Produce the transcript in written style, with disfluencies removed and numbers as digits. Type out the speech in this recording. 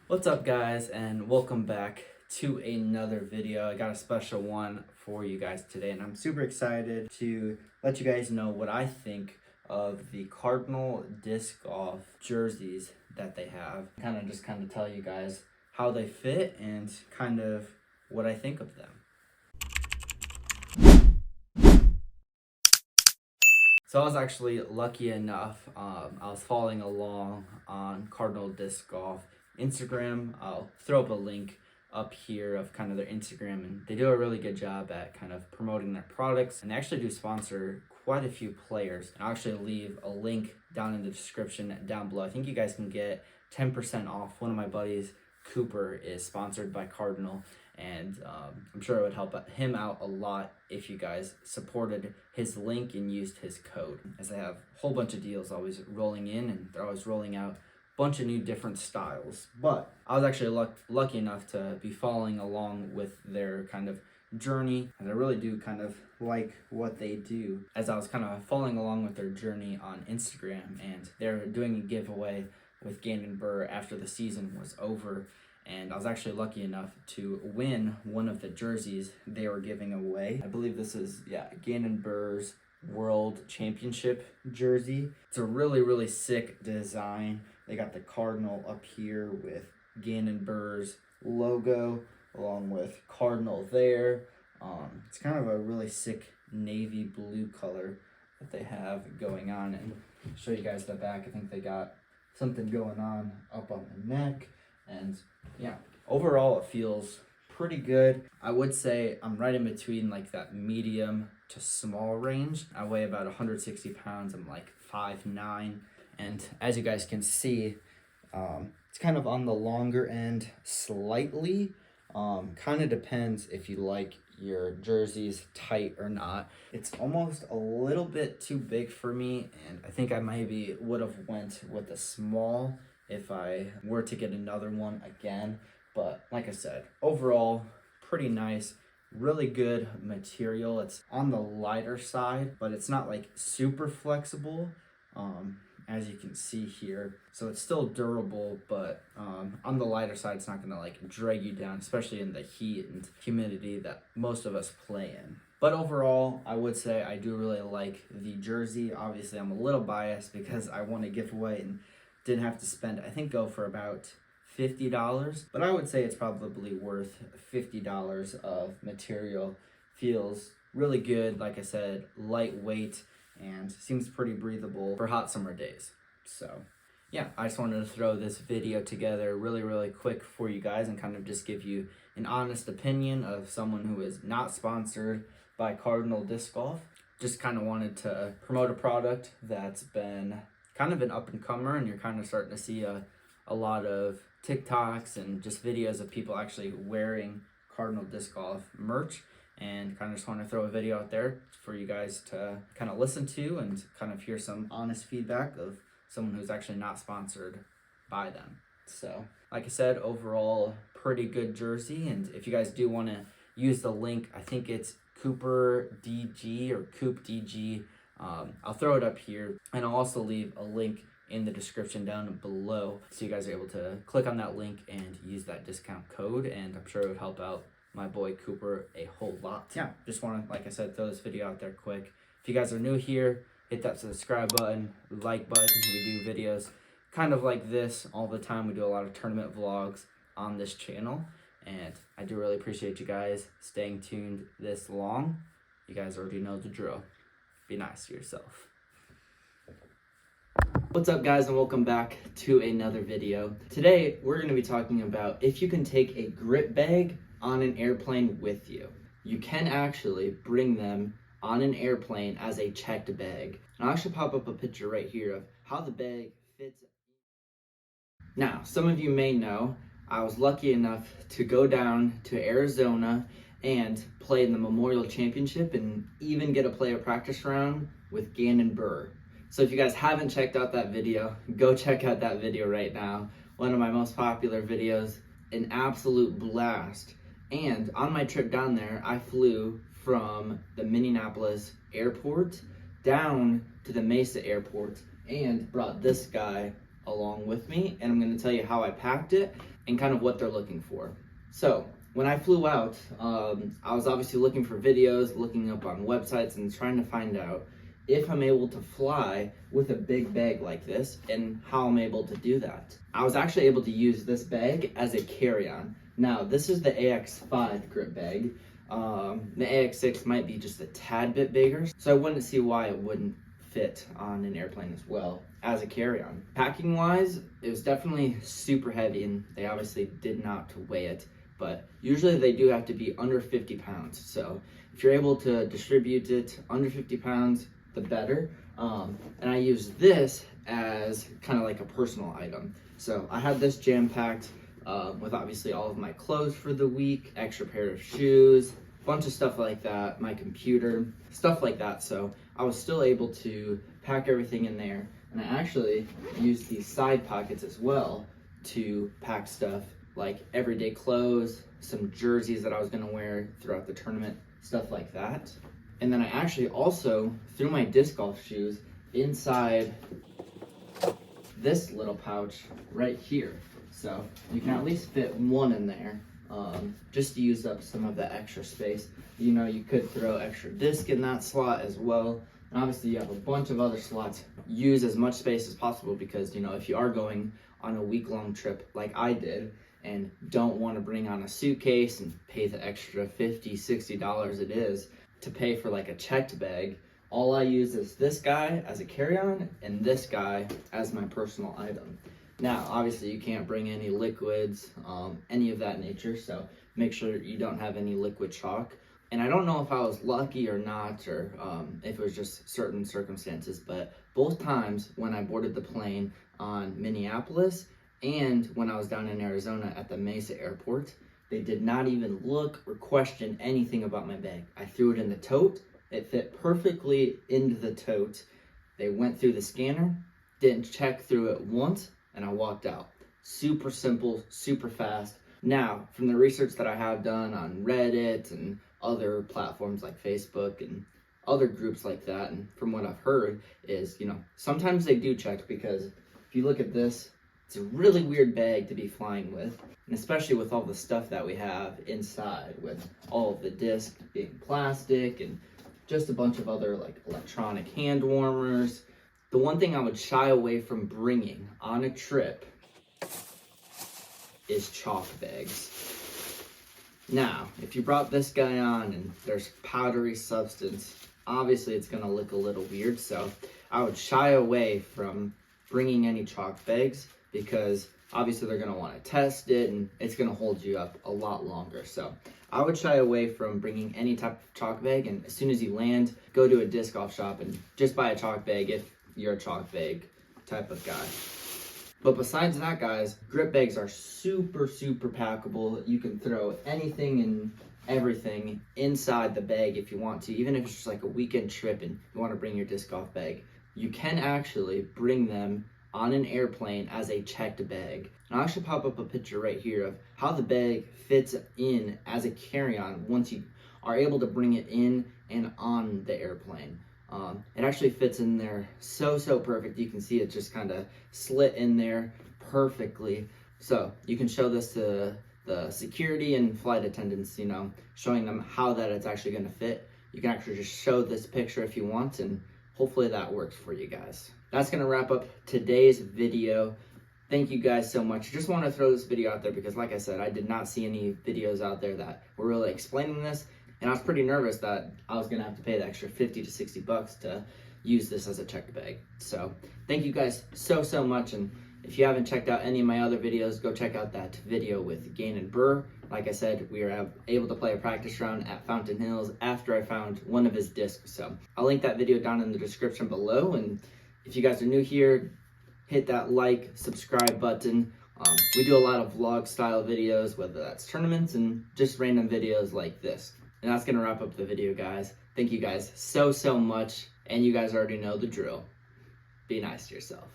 What's up, guys, and welcome back to another video. I got a special one for you guys today, and I'm super excited to let you guys know what I think of the Cardinal disc golf jerseys that they have. Kind of tell you guys how they fit and kind of what I think of them. So I was actually lucky enough, I was following along on Cardinal Disc Golf Instagram. I'll throw up a link up here of kind of their Instagram, and they do a really good job at kind of promoting their products, and they actually do sponsor quite a few players. And I'll actually leave a link down in the description down below. I think you guys can get 10% off. One of my buddies, Cooper, is sponsored by Cardinal, and I'm sure it would help him out a lot if you guys supported his link and used his code, as they have a whole bunch of deals always rolling in, and they're always rolling out a bunch of new different styles. But I was actually lucky enough to be following along with their kind of journey, and I really do kind of like what they do, as I was kind of following along with their journey on Instagram, and they're doing a giveaway with Gannon Burr after the season was over. And I was actually lucky enough to win one of the jerseys they were giving away. I believe this is, Gannon Burr's World Championship jersey. It's a really, really sick design. They got the Cardinal up here with Gannon Burr's logo, along with Cardinal there. It's kind of a really sick navy blue color that they have going on. And I'll show you guys the back. I think they got something going on up on the neck. And yeah, overall it feels pretty good. I would say I'm right in between like that medium to small range. I weigh about 160 pounds. I'm like 5'9". And as you guys can see, it's kind of on the longer end slightly. Kind of depends if you like your jerseys tight or not. It's almost a little bit too big for me, and I think I maybe would have went with a small if I were to get another one again. But like I said, overall, pretty nice, really good material. It's on the lighter side, but it's not like super flexible, as you can see here. So it's still durable, but on the lighter side, it's not gonna like drag you down, especially in the heat and humidity that most of us play in. But overall, I would say I do really like the jersey. Obviously, I'm a little biased because I won a giveaway and didn't have to spend, I think, go for about $50, but I would say it's probably worth $50 of material. Feels really good, like I said, lightweight, and seems pretty breathable for hot summer days. So yeah, I just wanted to throw this video together really quick for you guys and kind of just give you an honest opinion of someone who is not sponsored by Cardinal Disc Golf. Just kind of wanted to promote a product that's been kind of an up-and-comer, and you're kind of starting to see a lot of TikToks and just videos of people actually wearing Cardinal Disc Golf merch, and kind of just want to throw a video out there for you guys to kind of listen to and kind of hear some honest feedback of someone who's actually not sponsored by them. So like I said, overall pretty good jersey, and if you guys do want to use the link, I think it's Cooper DG or Coop DG. I'll throw it up here, and I'll also leave a link in the description down below, so you guys are able to click on that link and use that discount code, and I'm sure it would help out my boy Cooper a whole lot. Yeah, just want to, like I said, throw this video out there quick. If you guys are new here, hit that subscribe button, like button. We do videos kind of like this all the time. We do a lot of tournament vlogs on this channel, and I do really appreciate you guys staying tuned this long. You guys already know the drill. Be nice to yourself. What's up, guys, and welcome back to another video. Today we're going to be talking about if you can take a grip bag on an airplane with you. You can actually bring them on an airplane as a checked bag. And I'll actually pop up a picture right here of how the bag fits. Now, some of you may know I was lucky enough to go down to Arizona and play in the Memorial Championship and even get a player practice round with Gannon Burr. So if you guys haven't checked out that video, go check out that video right now. One of my most popular videos, an absolute blast. And on my trip down there, I flew from the Minneapolis airport down to the Mesa airport and brought this guy along with me, and I'm going to tell you how I packed it and kind of what they're looking for. So when I flew out, I was obviously looking for videos, looking up on websites, and trying to find out if I'm able to fly with a big bag like this and how I'm able to do that. I was actually able to use this bag as a carry-on. Now, this is the AX5 grip bag. The AX6 might be just a tad bit bigger, so I wouldn't see why it wouldn't fit on an airplane as well as a carry-on. Packing wise, it was definitely super heavy, and they obviously did not weigh it, but usually they do have to be under 50 pounds. So if you're able to distribute it under 50 pounds, the better. And I use this as kind of like a personal item. So I had this jam-packed with obviously all of my clothes for the week, extra pair of shoes, bunch of stuff like that, my computer, stuff like that. So I was still able to pack everything in there. And I actually used these side pockets as well to pack stuff like everyday clothes, some jerseys that I was gonna wear throughout the tournament, stuff like that. And then I actually also threw my disc golf shoes inside this little pouch right here. So you can at least fit one in there, just to use up some of the extra space. You know, you could throw extra disc in that slot as well. And obviously you have a bunch of other slots. Use as much space as possible because, you know, if you are going on a week-long trip like I did and don't want to bring on a suitcase and pay the extra $50, $60 it is to pay for like a checked bag, all I use is this guy as a carry-on and this guy as my personal item. Now, obviously you can't bring any liquids, any of that nature, so make sure you don't have any liquid chalk. And I don't know if I was lucky or not, or if it was just certain circumstances, but both times when I boarded the plane on Minneapolis and when I was down in Arizona at the Mesa airport, they did not even look or question anything about my bag. I threw it in the tote. It fit perfectly into the tote. They went through the scanner, didn't check through it once, and I walked out. Super simple, super fast. Now, from the research that I have done on Reddit and other platforms like Facebook and other groups like that, and from what I've heard is, you know, sometimes they do check, because if you look at this, it's a really weird bag to be flying with, and especially with all the stuff that we have inside, with all of the discs being plastic and just a bunch of other like electronic hand warmers. The one thing I would shy away from bringing on a trip is chalk bags. Now, if you brought this guy on and there's powdery substance, obviously it's gonna look a little weird, so I would shy away from bringing any chalk bags, because obviously they're gonna wanna test it and it's gonna hold you up a lot longer. So I would shy away from bringing any type of chalk bag, and as soon as you land, go to a disc golf shop and just buy a chalk bag if you're a chalk bag type of guy. But besides that, guys, grip bags are super, super packable. You can throw anything and everything inside the bag if you want to, even if it's just like a weekend trip and you want to bring your disc golf bag. You can actually bring them on an airplane as a checked bag. And I'll actually pop up a picture right here of how the bag fits in as a carry-on once you are able to bring it in and on the airplane. It actually fits in there so perfect. You can see it just kind of slit in there perfectly. So you can show this to the security and flight attendants, you know, showing them how that it's actually going to fit. You can actually just show this picture if you want, and hopefully that works for you guys. That's going to wrap up today's video. Thank you guys so much. Just want to throw this video out there because, like I said, I did not see any videos out there that were really explaining this. And I was pretty nervous that I was going to have to pay the extra 50 to 60 bucks to use this as a checked bag. So thank you guys so much. And if you haven't checked out any of my other videos, go check out that video with Gain and Burr. Like I said, we were able to play a practice round at Fountain Hills after I found one of his discs. So I'll link that video down in the description below. And if you guys are new here, hit that like, subscribe button. We do a lot of vlog style videos, whether that's tournaments and just random videos like this. And that's going to wrap up the video, guys. Thank you guys so much. And you guys already know the drill. Be nice to yourself.